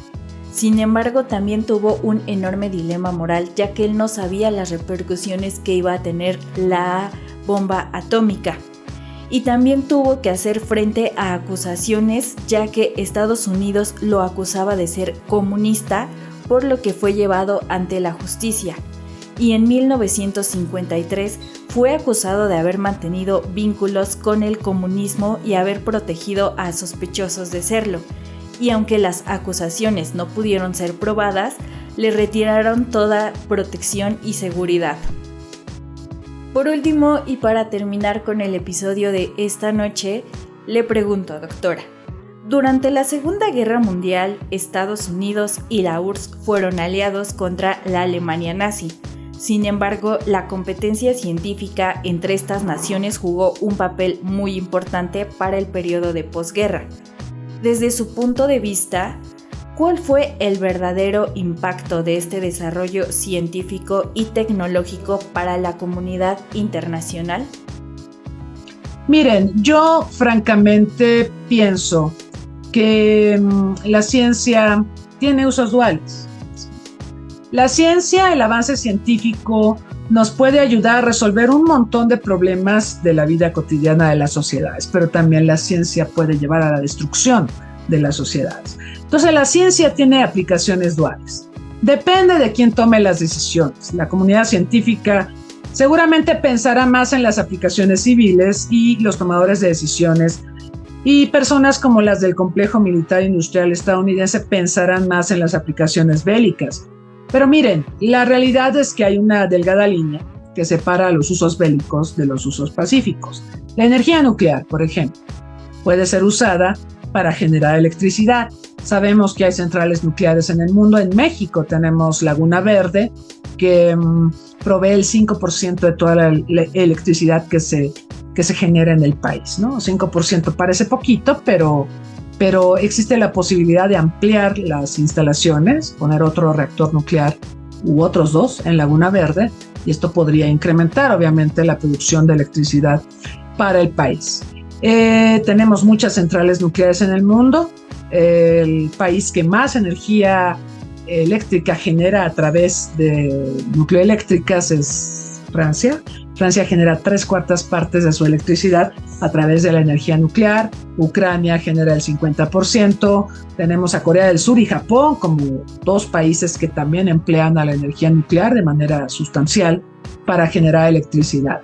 Sin embargo, también tuvo un enorme dilema moral, ya que él no sabía las repercusiones que iba a tener la bomba atómica. Y también tuvo que hacer frente a acusaciones, ya que Estados Unidos lo acusaba de ser comunista, por lo que fue llevado ante la justicia. Y en 1953 fue acusado de haber mantenido vínculos con el comunismo y haber protegido a sospechosos de serlo. Y aunque las acusaciones no pudieron ser probadas, le retiraron toda protección y seguridad. Por último, y para terminar con el episodio de esta noche, le pregunto, doctora, durante la Segunda Guerra Mundial, Estados Unidos y la URSS fueron aliados contra la Alemania nazi. Sin embargo, la competencia científica entre estas naciones jugó un papel muy importante para el periodo de posguerra. Desde su punto de vista, ¿cuál fue el verdadero impacto de este desarrollo científico y tecnológico para la comunidad internacional? Miren, yo francamente pienso que la ciencia tiene usos duales. La ciencia, el avance científico, nos puede ayudar a resolver un montón de problemas de la vida cotidiana de las sociedades, pero también la ciencia puede llevar a la destrucción de las sociedades. Entonces la ciencia tiene aplicaciones duales. Depende de quién tome las decisiones. La comunidad científica seguramente pensará más en las aplicaciones civiles y los tomadores de decisiones y personas como las del complejo militar industrial estadounidense pensarán más en las aplicaciones bélicas. Pero miren, la realidad es que hay una delgada línea que separa los usos bélicos de los usos pacíficos. La energía nuclear, por ejemplo, puede ser usada para generar electricidad. Sabemos que hay centrales nucleares en el mundo. En México tenemos Laguna Verde, que provee el 5% de toda la electricidad que se genera en el país, ¿no? 5% parece poquito, pero existe la posibilidad de ampliar las instalaciones, poner otro reactor nuclear u otros 2 en Laguna Verde, y esto podría incrementar obviamente la producción de electricidad para el país. Tenemos muchas centrales nucleares en el mundo. El país que más energía eléctrica genera a través de nucleoeléctricas es Francia. Francia genera 3/4 partes de su electricidad a través de la energía nuclear. Ucrania genera el 50%. Tenemos a Corea del Sur y Japón como 2 países que también emplean a la energía nuclear de manera sustancial para generar electricidad.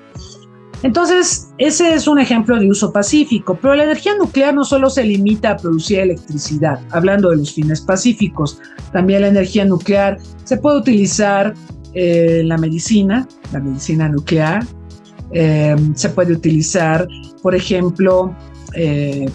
Entonces, ese es un ejemplo de uso pacífico, pero la energía nuclear no solo se limita a producir electricidad, hablando de los fines pacíficos, también la energía nuclear se puede utilizar en la medicina nuclear, se puede utilizar, por ejemplo,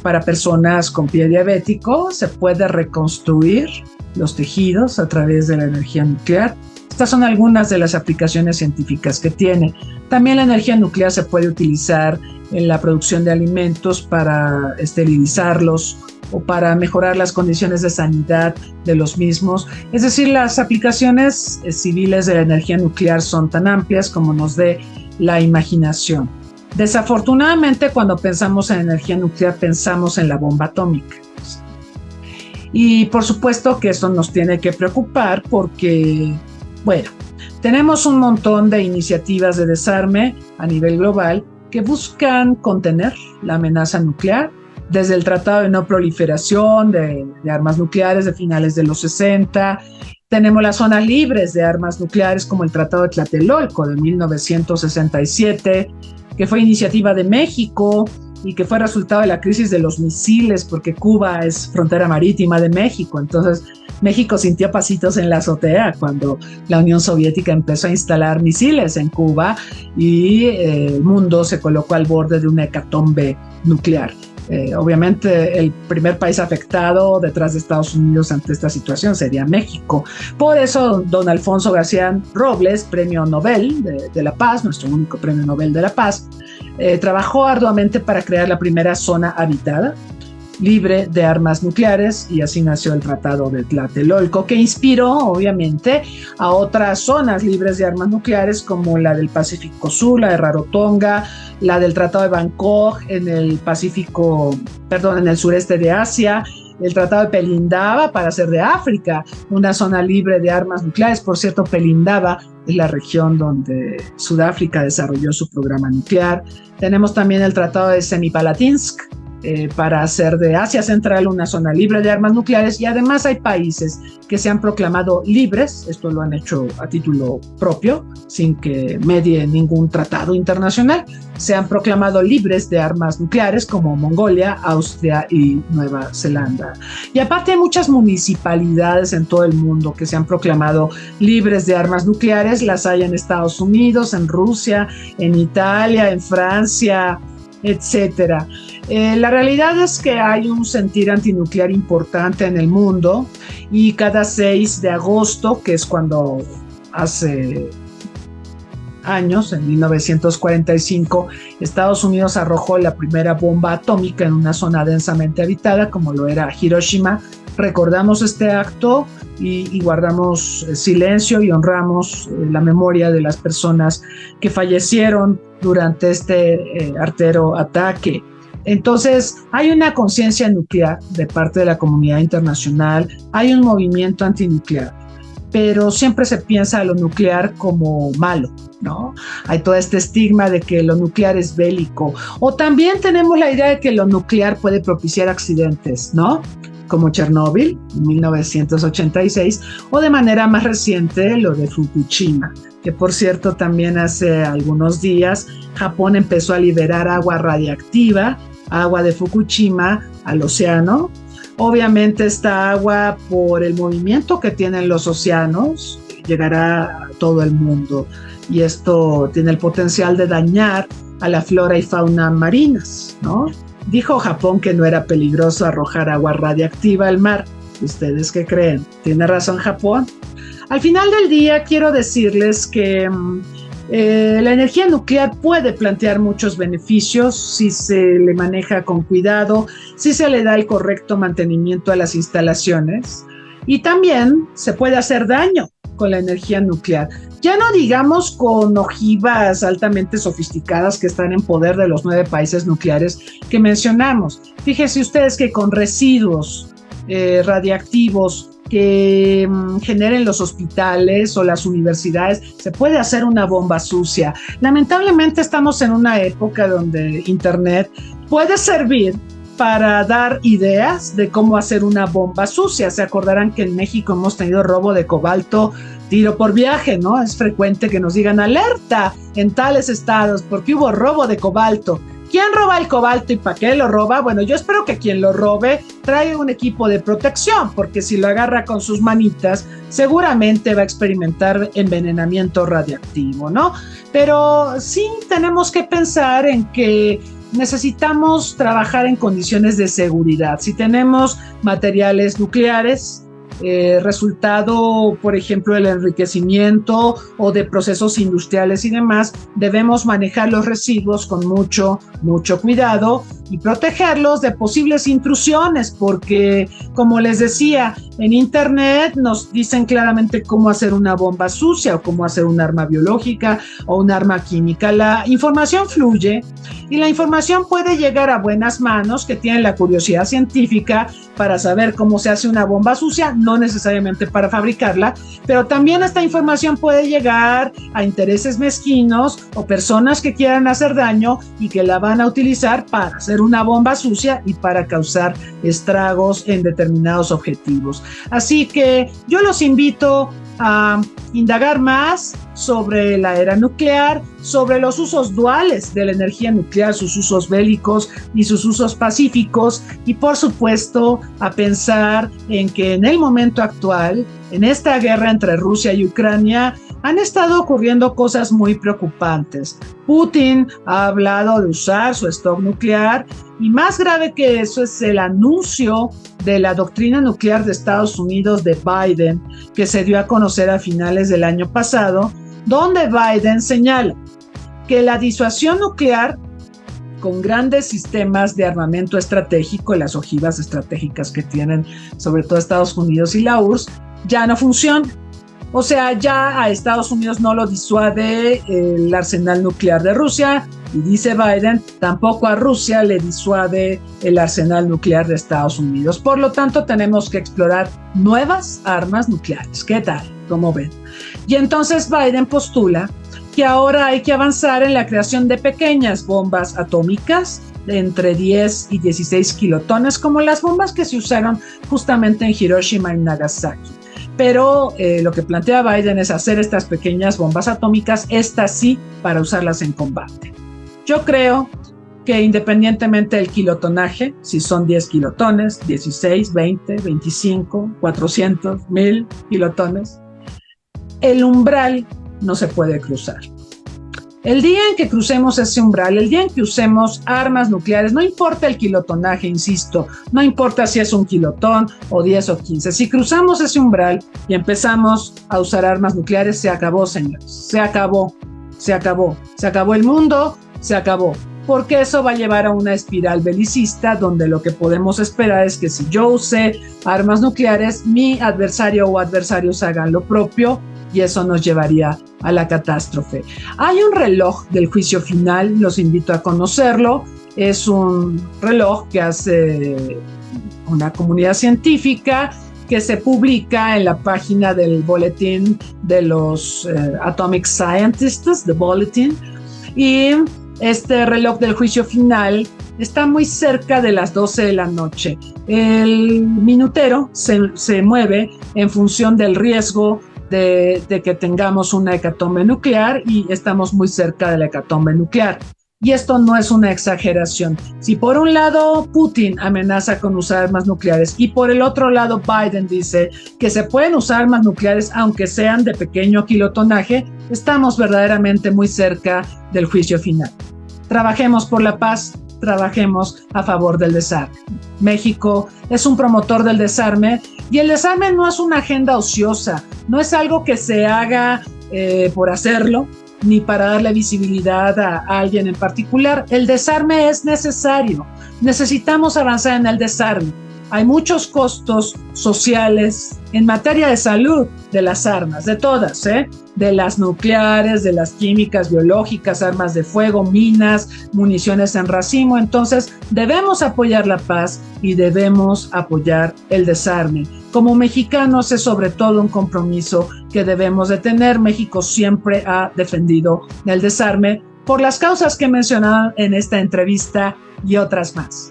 para personas con pie diabético, se puede reconstruir los tejidos a través de la energía nuclear. Estas son algunas de las aplicaciones científicas que tiene. También la energía nuclear se puede utilizar en la producción de alimentos para esterilizarlos o para mejorar las condiciones de sanidad de los mismos. Es decir, las aplicaciones civiles de la energía nuclear son tan amplias como nos dé la imaginación. Desafortunadamente, cuando pensamos en energía nuclear, pensamos en la bomba atómica. Y por supuesto que esto nos tiene que preocupar porque, bueno, tenemos un montón de iniciativas de desarme a nivel global que buscan contener la amenaza nuclear, desde el Tratado de No Proliferación de Armas Nucleares de finales de los 60. Tenemos las zonas libres de armas nucleares como el Tratado de Tlatelolco de 1967, que fue iniciativa de México y que fue resultado de la crisis de los misiles, porque Cuba es frontera marítima de México. Entonces México sintió pasitos en la azotea cuando la Unión Soviética empezó a instalar misiles en Cuba y el mundo se colocó al borde de una hecatombe nuclear. Obviamente el primer país afectado detrás de Estados Unidos ante esta situación sería México. Por eso don Alfonso García Robles, premio Nobel de la Paz, nuestro único premio Nobel de la Paz, trabajó arduamente para crear la primera zona habitada libre de armas nucleares, y así nació el Tratado de Tlatelolco, que inspiró obviamente a otras zonas libres de armas nucleares como la del Pacífico Sur, la de Rarotonga, la del Tratado de Bangkok en el en el sureste de Asia, el Tratado de Pelindaba para hacer de África una zona libre de armas nucleares. Por cierto, Pelindaba es la región donde Sudáfrica desarrolló su programa nuclear. Tenemos también el Tratado de Semipalatinsk, para hacer de Asia Central una zona libre de armas nucleares, y además hay países que se han proclamado libres, esto lo han hecho a título propio, sin que medie ningún tratado internacional, se han proclamado libres de armas nucleares como Mongolia, Austria y Nueva Zelanda. Y aparte hay muchas municipalidades en todo el mundo que se han proclamado libres de armas nucleares, las hay en Estados Unidos, en Rusia, en Italia, en Francia, etcétera. La realidad es que hay un sentir antinuclear importante en el mundo, y cada 6 de agosto, que es cuando hace años, en 1945, Estados Unidos arrojó la primera bomba atómica en una zona densamente habitada como lo era Hiroshima. Recordamos este acto y guardamos silencio y honramos la memoria de las personas que fallecieron durante este artero ataque. Entonces, hay una conciencia nuclear de parte de la comunidad internacional, hay un movimiento antinuclear, pero siempre se piensa a lo nuclear como malo, ¿no? Hay todo este estigma de que lo nuclear es bélico, o también tenemos la idea de que lo nuclear puede propiciar accidentes, ¿no? como Chernóbil, en 1986, o de manera más reciente lo de Fukushima, que por cierto también hace algunos días Japón empezó a liberar agua radiactiva, agua de Fukushima, al océano. Obviamente esta agua, por el movimiento que tienen los océanos, llegará a todo el mundo, y esto tiene el potencial de dañar a la flora y fauna marinas, ¿no? Dijo Japón que no era peligroso arrojar agua radiactiva al mar. ¿Ustedes qué creen? ¿Tiene razón Japón? Al final del día quiero decirles que la energía nuclear puede plantear muchos beneficios si se le maneja con cuidado, si se le da el correcto mantenimiento a las instalaciones, y también se puede hacer daño con la energía nuclear. Ya no digamos con ojivas altamente sofisticadas que están en poder de los 9 países nucleares que mencionamos. Fíjense ustedes que con residuos radiactivos que generen los hospitales o las universidades, se puede hacer una bomba sucia. Lamentablemente estamos en una época donde Internet puede servir para dar ideas de cómo hacer una bomba sucia. Se acordarán que en México hemos tenido robo de cobalto, tiro por viaje, ¿no? Es frecuente que nos digan alerta en tales estados porque hubo robo de cobalto. ¿Quién roba el cobalto y para qué lo roba? Bueno, yo espero que quien lo robe traiga un equipo de protección, porque si lo agarra con sus manitas, seguramente va a experimentar envenenamiento radiactivo, ¿no? Pero sí tenemos que pensar en que necesitamos trabajar en condiciones de seguridad. Si tenemos materiales nucleares, resultado, por ejemplo, del enriquecimiento o de procesos industriales y demás, debemos manejar los residuos con mucho cuidado y protegerlos de posibles intrusiones, porque, como les decía, en Internet nos dicen claramente cómo hacer una bomba sucia o cómo hacer un arma biológica o un arma química. La información fluye y la información puede llegar a buenas manos que tienen la curiosidad científica para saber cómo se hace una bomba sucia, no necesariamente para fabricarla, pero también esta información puede llegar a intereses mezquinos o personas que quieran hacer daño y que la van a utilizar para hacer una bomba sucia y para causar estragos en determinados objetivos. Así que yo los invito a indagar más sobre la era nuclear, sobre los usos duales de la energía nuclear, sus usos bélicos y sus usos pacíficos, y por supuesto a pensar en que en el momento actual, en esta guerra entre Rusia y Ucrania, han estado ocurriendo cosas muy preocupantes. Putin ha hablado de usar su stock nuclear, y más grave que eso es el anuncio de la doctrina nuclear de Estados Unidos de Biden, que se dio a conocer a finales del año pasado, donde Biden señala que la disuasión nuclear con grandes sistemas de armamento estratégico, las ojivas estratégicas que tienen sobre todo Estados Unidos y la URSS, ya no funciona. O sea, ya a Estados Unidos no lo disuade el arsenal nuclear de Rusia, y dice Biden, tampoco a Rusia le disuade el arsenal nuclear de Estados Unidos. Por lo tanto, tenemos que explorar nuevas armas nucleares. ¿Qué tal? ¿Cómo ven? Y entonces Biden postula que ahora hay que avanzar en la creación de pequeñas bombas atómicas de entre 10 y 16 kilotones, como las bombas que se usaron justamente en Hiroshima y Nagasaki. Pero lo que plantea Biden es hacer estas pequeñas bombas atómicas, estas sí, para usarlas en combate. Yo creo que independientemente del kilotonaje, si son 10 kilotones, 16, 20, 25, 400, 1000 kilotones, el umbral no se puede cruzar. El día en que crucemos ese umbral, el día en que usemos armas nucleares, no importa el kilotonaje, insisto, no importa si es 1 kilotón o 10 o 15, si cruzamos ese umbral y empezamos a usar armas nucleares, se acabó, señores, se acabó el mundo, se acabó, porque eso va a llevar a una espiral belicista donde lo que podemos esperar es que si yo use armas nucleares, mi adversario o adversarios hagan lo propio, y eso nos llevaría a la catástrofe. Hay un reloj del juicio final, los invito a conocerlo. Es un reloj que hace una comunidad científica, que se publica en la página del boletín de los Atomic Scientists, The Bulletin, y este reloj del juicio final está muy cerca de las 12 de la noche. El minutero se mueve en función del riesgo de que tengamos una hecatombe nuclear y estamos muy cerca de la hecatombe nuclear. Y esto no es una exageración. Si por un lado Putin amenaza con usar armas nucleares y por el otro lado Biden dice que se pueden usar armas nucleares aunque sean de pequeño kilotonaje, estamos verdaderamente muy cerca del juicio final. Trabajemos por la paz, trabajemos a favor del desarme. México es un promotor del desarme y el desarme no es una agenda ociosa, no es algo que se haga por hacerlo, ni para darle visibilidad a alguien en particular. El desarme es necesario. Necesitamos avanzar en el desarme. Hay muchos costos sociales en materia de salud de las armas, de todas, de las nucleares, de las químicas, biológicas, armas de fuego, minas, municiones en racimo. Entonces, debemos apoyar la paz y debemos apoyar el desarme. Como mexicanos es sobre todo un compromiso que debemos de tener. México siempre ha defendido el desarme por las causas que he mencionado en esta entrevista y otras más.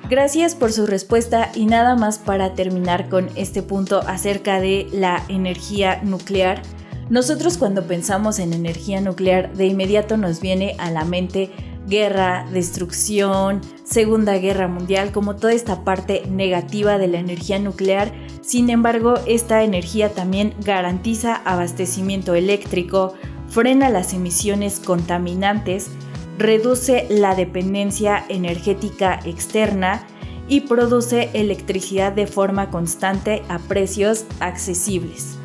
Gracias por su respuesta y nada más para terminar con este punto acerca de la energía nuclear. Nosotros cuando pensamos en energía nuclear de inmediato nos viene a la mente guerra, destrucción, Segunda Guerra Mundial, como toda esta parte negativa de la energía nuclear. Sin embargo, esta energía también garantiza abastecimiento eléctrico, frena las emisiones contaminantes, reduce la dependencia energética externa y produce electricidad de forma constante a precios accesibles.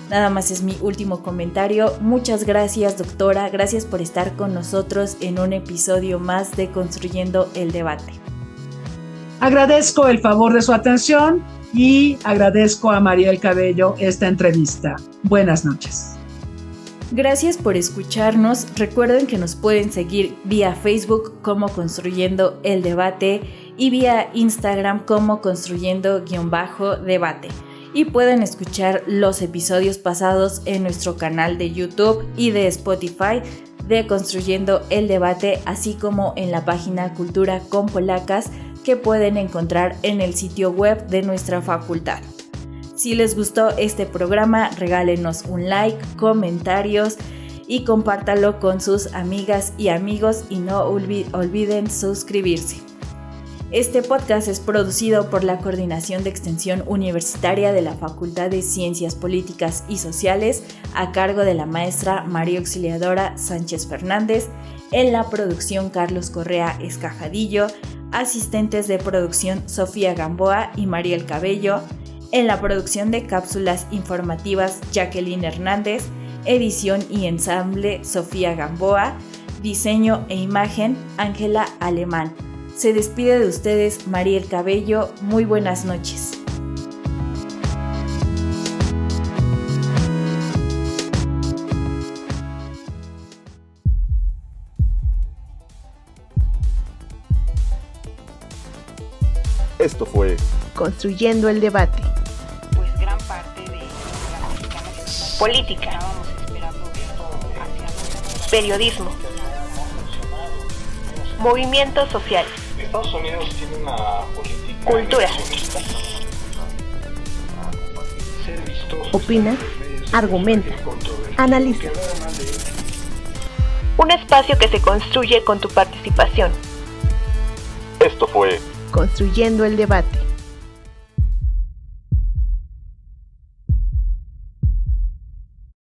Nada más es mi último comentario. Muchas gracias, doctora. Gracias por estar con nosotros en un episodio más de Construyendo el Debate. Agradezco el favor de su atención y agradezco a Mariel Cabello esta entrevista. Buenas noches. Gracias por escucharnos. Recuerden que nos pueden seguir vía Facebook como Construyendo el Debate y vía Instagram como Construyendo_Debate. Y pueden escuchar los episodios pasados en nuestro canal de YouTube y de Spotify de Construyendo el Debate, así como en la página Cultura con Polacas que pueden encontrar en el sitio web de nuestra facultad. Si les gustó este programa, regálenos un like, comentarios y compártalo con sus amigas y amigos y no olviden suscribirse. Este podcast es producido por la Coordinación de Extensión Universitaria de la Facultad de Ciencias Políticas y Sociales a cargo de la maestra María Auxiliadora Sánchez Fernández, en la producción Carlos Correa Escajadillo, asistentes de producción Sofía Gamboa y Mariel Cabello, en la producción de cápsulas informativas Jacqueline Hernández, edición y ensamble Sofía Gamboa, diseño e imagen Ángela Alemán. Se despide de ustedes Mariel Cabello. Muy buenas noches. Esto fue Construyendo el Debate. Pues gran parte de la mexicana política. Estábamos esperando esto hacia Periodismo. Movimientos sociales. Estados Unidos tiene una política Cultura. negacionista. Ser vistoso. Opina, argumenta, analiza. Un espacio que se construye con tu participación. Esto fue Construyendo el Debate.